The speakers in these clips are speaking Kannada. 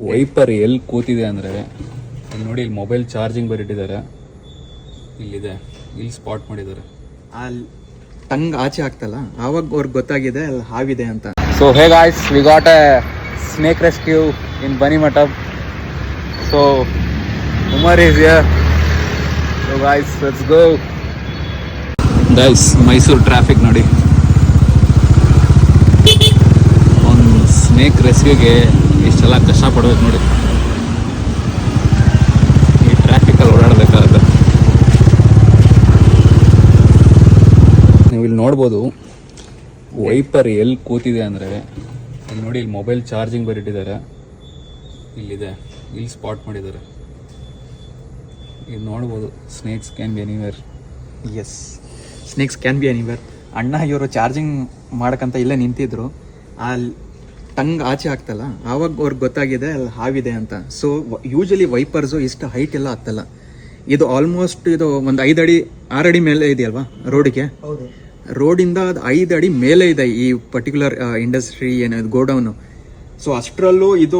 ವೈಪರ್ ಎಲ್ಲಿ ಕೂತಿದೆ ಅಂದರೆ ಇಲ್ಲಿ ನೋಡಿ, ಇಲ್ಲಿ ಮೊಬೈಲ್ ಚಾರ್ಜಿಂಗ್ ಬರಿಟ್ಟಿದ್ದಾರೆ, ಇಲ್ಲಿದೆ, ಇಲ್ಲಿ ಸ್ಪಾಟ್ ಮಾಡಿದ್ದಾರೆ. ಅಲ್ಲಿ ಟಂಗ್ ಆಚೆ ಆಗ್ತಲ್ಲ, ಆವಾಗ ಅವ್ರಿಗೆ ಗೊತ್ತಾಗಿದೆ ಅಲ್ಲಿ ಹಾವಿದೆ ಅಂತ. So hey guys, we got a snake rescue in Banimatham. So Umar is here. So guys, let's go. Guys, Mysuru traffic ನೋಡಿ. ಒಂದು ಸ್ನೇಕ್ ರೆಸ್ಕ್ಯೂಗೆ ಇಷ್ಟೆಲ್ಲ ಕಷ್ಟಪಡ್ಬೇಕು ನೋಡಿ. ಈ ಟ್ರಾಫಿಕಲ್ಲಿ ಓಡಾಡಬೇಕಾಗುತ್ತೆ. ನೀವು ಇಲ್ಲಿ ನೋಡ್ಬೋದು, ವೈಪರ್ ಎಲ್ಲಿ ಕೂತಿದೆ ಅಂದರೆ ಇಲ್ಲಿ ನೋಡಿ, ಇಲ್ಲಿ ಮೊಬೈಲ್ ಚಾರ್ಜಿಂಗ್ ಬರಿಟ್ಟಿದ್ದಾರೆ, ಇಲ್ಲಿದೆ, ಇಲ್ಲಿ ಸ್ಪಾಟ್ ಮಾಡಿದ್ದಾರೆ. ಇಲ್ಲಿ ನೋಡ್ಬೋದು, snakes can be anywhere. Yes, snakes can be anywhere. ಅಣ್ಣ ಇವರು ಚಾರ್ಜಿಂಗ್ ಮಾಡಕ್ಕಂತ ಇಲ್ಲೇ ನಿಂತಿದ್ರು, ಅಲ್ಲಿ ಟಂಗ್ ಆಚೆ ಆಗ್ತಲ್ಲ, ಆವಾಗ ಅವ್ರಿಗೆ ಗೊತ್ತಾಗಿದೆ ಅಲ್ಲಿ ಹಾವಿದೆ ಅಂತ. ಸೊ ಯೂಶಲಿ ವೈಪರ್ಸು ಇಷ್ಟು ಹೈಟ್ ಎಲ್ಲ ಹತ್ತಲ್ಲ. ಇದು ಆಲ್ಮೋಸ್ಟ್ ಇದು ಒಂದು 5 ಅಡಿ 6 ಅಡಿ ಮೇಲೆ ಇದೆಯಲ್ವಾ ರೋಡಿಗೆ. ರೋಡಿಂದ ಅದು 5 ಅಡಿ ಮೇಲೆ ಇದೆ ಈ ಪರ್ಟಿಕ್ಯುಲರ್ ಇಂಡಸ್ಟ್ರಿ ಏನದು ಗೋಡೌನು. ಸೊ ಅಷ್ಟರಲ್ಲೂ ಇದು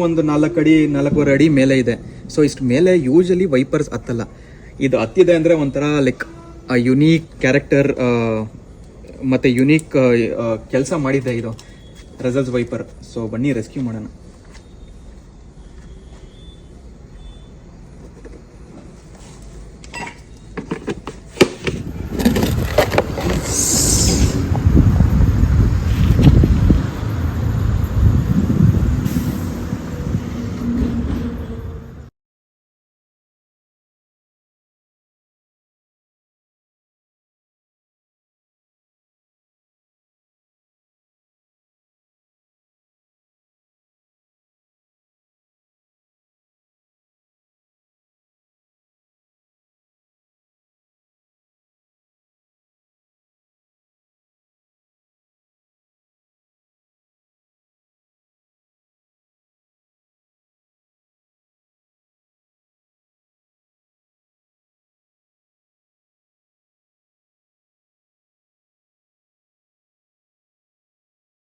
ಒಂದು 4 ಅಡಿ 4.25 ಅಡಿ ಮೇಲೆ ಇದೆ. ಸೊ ಇಷ್ಟು ಮೇಲೆ ಯೂಶಲಿ ವೈಪರ್ಸ್ ಹತ್ತಲ್ಲ. ಇದು ಹತ್ತಿದೆ ಅಂದರೆ ಒಂಥರ ಲೈಕ್ ಯುನೀಕ್ ಕ್ಯಾರೆಕ್ಟರ್ ಮತ್ತು ಯುನೀಕ್ ಕೆಲಸ ಮಾಡಿದೆ ಇದು ರೆಸಲ್ಸ್ ವೈಪರ್. ಸೊ ಬನ್ನಿ ರೆಸ್ಕ್ಯೂ ಮಾಡೋಣ.